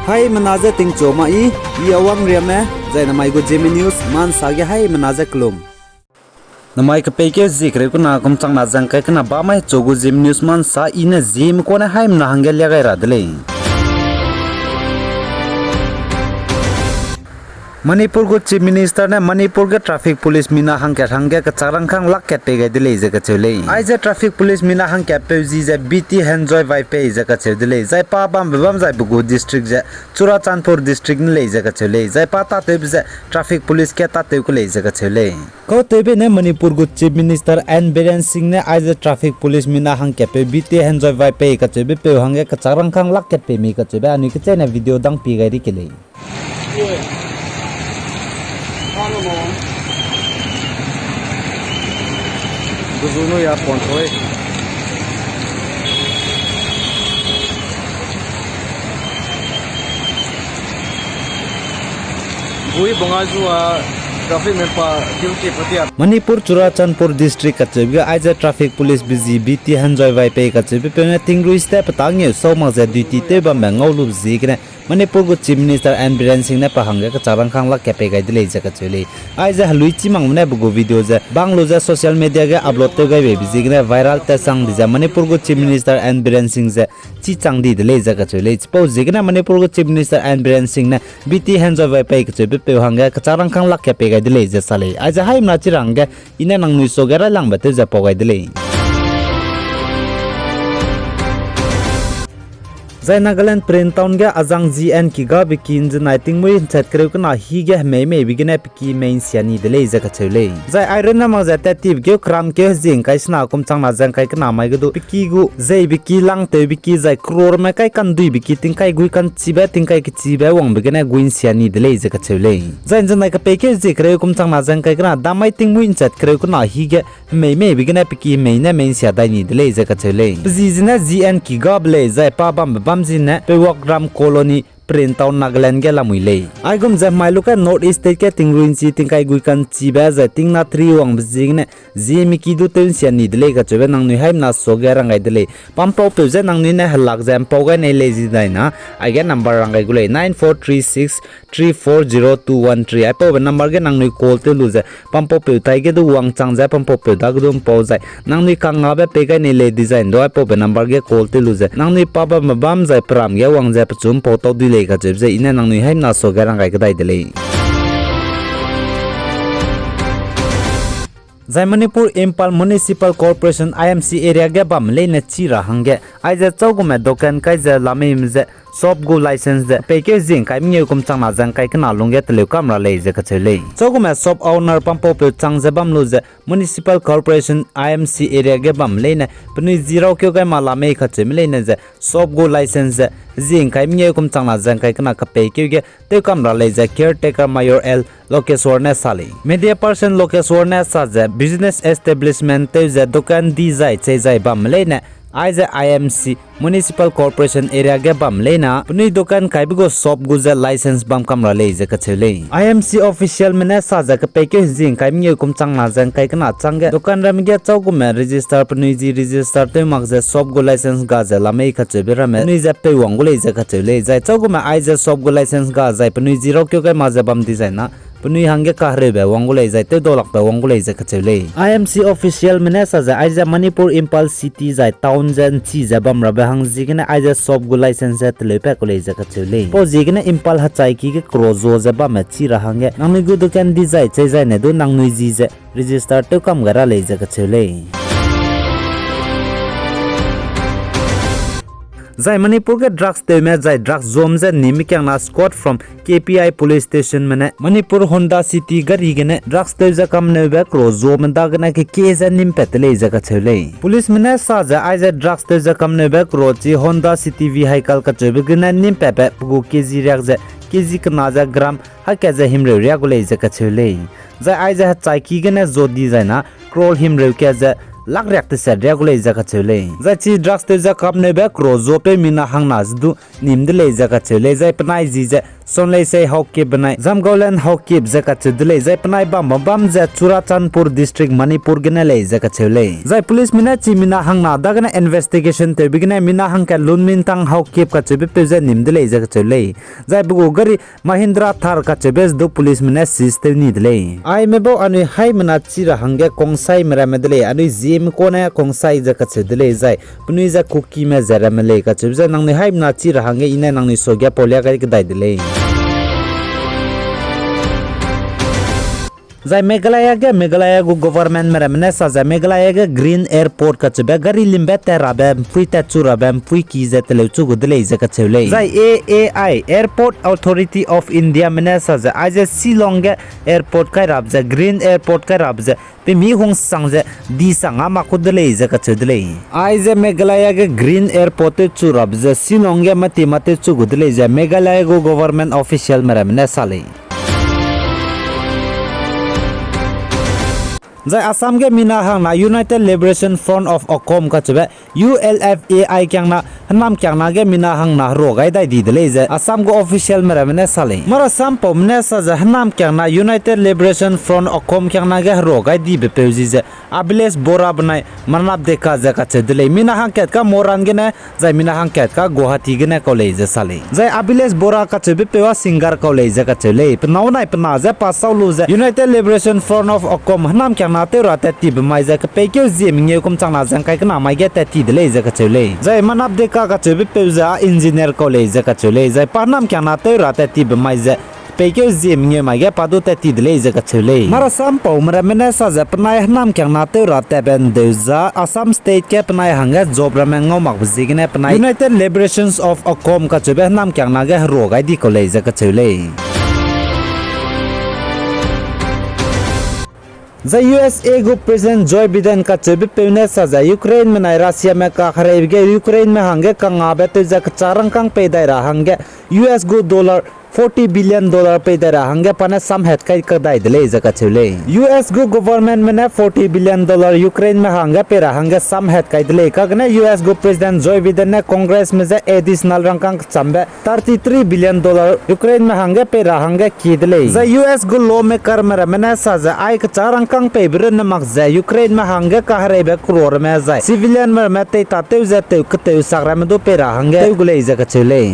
Hai menaza ting choma I awang riame zai namai go Zeme news man sage hai menaza klum. Namai ka peke zikre ko na kum chang na jang kai kana ba mai chogu Zeme news man sa ina Zeme ko na hai na hangel ya gai radle. Manipur को chief minister ने मणिपुर के traffic police Meena हंके का चारंग खांग luck के पे गए दिले जगह चले आज ट्रैफिक पुलिस मीना हंके पे जी जे बीटी हेंजॉय वाई पे जगह चले दिले जाय पाबम बम जाय बुगु डिस्ट्रिक्ट जे चुराचांदपुर डिस्ट्रिक्ट ने ले जगह चले जाय पाता ते जे ट्रैफिक पुलिस के ताते को ले जगह चले को तेबे ने मणिपुर को chief minister N Biren Singh ने आज ट्रैफिक पुलिस मीना हंके पे बीटी हेंजॉय वाई पे का चबे पे हंगे का चारंग खांग लक के पे मी का चबे अनि के चने वीडियो दंग पी गई के ले Guzuno ya pontoy. Bui bangajua traffic में पा duty पतिया. मणिपुर चुराचांदपुर डिस्ट्रिक्ट का चेबगा आज ट्रैफिक पुलिस बिजी बीटी हंजॉय वाई पे का चेबे पे थिंगरु स्टेप तांगे सो मजे ड्यूटी ते बम ngolu zikne मणिपुर को chief minister N Biren Singh ने पहंगे का चारंग खांग लक केपे गाइड ले जगह चले आज हलुई चिमंग ने बगो वीडियो जे बांग्लो जे सोशल मीडिया के अपलोड तो गए बिजिगने वायरल ते संग दिजा मणिपुर को chief minister N Biren Singh जे ची चांग दी ले जगह चले पो जिगने मणिपुर को chief minister N Biren Singh ने बीटी हेंजॉय वाई पे के चबे पे हंगे का चारंग खांग लक केपे गाइड ले जे साले आज हाई मना चिरंगे इने नंग नुई सोगेरा लांगबते जे पो गाइड ले Zai Nagaland Peren town ge azang GN Kigabe kin je nighting mui chat kreu kana hi ge Hemei bigine piki main siani dele za ka chele zai iron na ma za ta tip ge kram ke jing kai sna kum chang na jang kai kana mai ge do piki gu zai biki lang te biki zai crore ma kai kan dui biki ting kai gui kan chiba ting kai ki chiba wang bigine guin siani dele za ka chele zai jang ka peke je kreu kum chang na jang kai kana da mai ting mui chat kreu kana hi ge Hemei bigine piki main na main sia dai ni dele za ka chele bizina GN Kigabe le zai pa bam Bamzine pe Wakram colony Peren town Nagaland ge lamuile aigum je mailuka north east state ke tingruin chi tingkai guikan chiba je tingna 3 wang bjingne Zeme ki du ten sia ni dele ka chebe nang nui haim na so ge rangai dele pampo pe je nang ni ne halak jam po ga nei lezi dai na age number rangai gule 9436340213 ai po number ge nang nui call te lu je pampo pe tai ge du wang chang ja pampo pe da gdum po jai nang nui kanga be pe ga nei le design do ai po number ge call te lu je nang nui pa ba bam jai pram ge wang ja pchum po to du ka jeb je ina nang nui haim na so garang kai kadai dele Zai Manipur Impal Municipal Corporation IMC area ge bam le na chira hange aiza chaugume dokan kai je lamim je shop go license de packaging kai mnye kum chang na jang kai kana lungge tele kamra le je ka chele chaugume shop owner pampo pe chang je bam lu je Municipal Corporation IMC area ge bam le na pni zero kyo kai mala me kha che le na je shop go license jing kai mnye kum chang na jang kai kana ka pe kyo ge te kamra le je caretaker mayor L Lokeswar ne sali media person Lokeswar ne sa je business establishment te je dukan di jai che jai bam le na As IMC Municipal Corporation area ge bam lena puni dokan kai bigo shop guza license bam kamra le je ka chele IMC official mena sa ja ka package jing kai mi kum chang na jang kai kana chang ge dokan ram ge chau gu me register puni ji register te mak je shop go license ga ja la me ka chebe ram ni ja pe wang go le je ka chele jai chau gu me ai ja shop go license ga jai puni ji ro kyo kai ma ja bam design na puni hange ka hre be wang go le jai te dolak ta wang go le je ka chele IMC official mena sa ja ai ja Manipur Impal city jai town jan chi ja bam ra hang jigna ai ja shop go license at le pa ko le je ka chele po jigna Impal ha chai ki ke krozo ja ba ma chi ra hange nang ni gu dukan di jai chai jai ne do nang nui ji je register to kam gara le je ka chele Zai Manipur ke drugs te me zai drugs zone je nimi kyang na squad from KPI police station mane Manipur Honda city gari gene drugs te ja kam ne be kro zone da gna ke ja nim petle ja ka chele police mane sa ja ai ja drugs te ja kam ne be kro chi Honda city vehicle ka chebe gna nim pepe gu kg rak ja kg ka na ja gram ha ka ja himre ria go le ja ka chele zai ai ja chai ki gna jodi ja na krol himre ka ja lak rek te sa regular jaka chele za chi drugs te ja kap ne be kro zo pe mina hang na zdu nim de le jaka chele za pnai ji ja sonlei sei hoki banai Nagaland hoki zaka chudle zai panai bam je Churachandpur district Manipur gene le zaka chule zai police mina chimina hangna dagana investigation te bigine mina hangka lunmin tang hoki ka chebe peje nimdle zaka chule zai bugo gari Mahindra Thar ka chebes do police mina system ni dle ai mebo ani hai mana chira hangge kongsai mera medle ani Zeme kona kongsai zaka chudle zai puni za kuki me zara mele ka chebza nangni hai mana chira hangge ina nangni sogya polya ka dai dle zai Meghalaya go government meramne sa zai Meghalaya ga green airport ka chbe gari limbe terabe puita churabe pui ki zetle chu gudle zaka chule zai AAI airport authority of India mena sa zai aje Shillong ga airport kai rabza green airport kai rabza pe mi hong sangje di sanga ma kudle zaka chudle aje Meghalaya ga green airport chu rabza Shillong ga mate chu gudle zai Meghalaya go government official meramne sale zai Assam ge mina hang na United Liberation Front of Assam ka chbe ULFAI kyang na nam kyang na ge mina hang na ro gai dai di dele je Assam go official mera mene sale mara sam pom ne sa je nam kyang na United Liberation Front of Assam kyang na ge ro gai di be peuji je Abiles bora banai manap deka je ka chedele mina hang ket ka moran ge ne zai mina hang ket ka Guwahati ge ne college sale zai Abiles bora ka chebe pewa singer college ka chele pnau nai pna je pasau lu je United Liberation Front of Assam nam kyang na te ra ta ti be mai za ka pe kyo Zeme nge kum chang na jang kai kana mai ge ta ti de le za ka chele zai manap de ka chebe pe za engineer college za ka chele zai pa nam kya na te ra ta ti be mai za pe kyo Zeme nge mai ge pa do ta ti de le za ka chele mara sam pau mara mena sa za pnai nam kya na te ra ta ben de za Assam state ke pnai hanga job ra meng ngau mak bzi ne pnai United Liberations of Assam ka chebe nam kya na ge ro gai di college za ka chele zai USA go President Joe Biden ka chebe peune sa za Ukraine में ना Russia में का खरे के Ukraine में हंगे कंगा बे तो जक चारंग कंग पे दायरा हंगे US go $40 billion पे दायरा हंगे पने सम हेड का कदाई दले जका चले US go government में ना $40 billion Ukraine में हंगे पे हंगे सम हेड का दले कगने US go President Joe Biden ने कांग्रेस में जे एडिशनल रंग चंबे $33 billion Ukraine में हंगे पे हंगे की दले जे US go लो में कर मरे में सा जे आई का चारंग कंग पे बिरन मक जे Ukraine में हंगे का हरे बे क्रोर में जे सिविलियन में ते ताते जे ते कते सागरा में दो पे हंगे ते गुले जका चले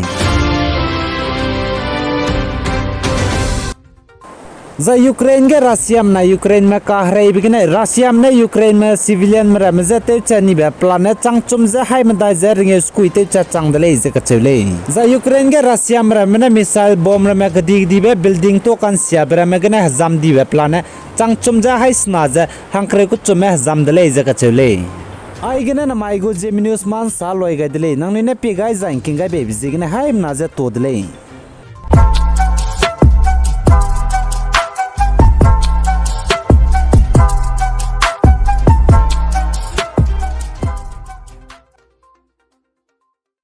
जा यूक्रेन के रशिया में यूक्रेन में कहरे बिगने रशिया में यूक्रेन में सिविलियन में रमजे ते चनी बे प्लानेट चंगचुम जे हाय में दाइजे रिंगे स्कुइते चंग दले जे कचले जा यूक्रेन के रशिया में रमने मिसाइल बम में गदी दी बे बिल्डिंग तो कन सिया बे में गने हजाम दी बे प्लानेट चंगचुम जे हाय स्ना जे हंकरे कुछ में हजाम दले जे कचले आई गने न माइगो जेमिन्यूस मान साल होय गदले नंगने ने पिगाय जांकिंग गाय बे बिजिगने हाय में ना जे तो दले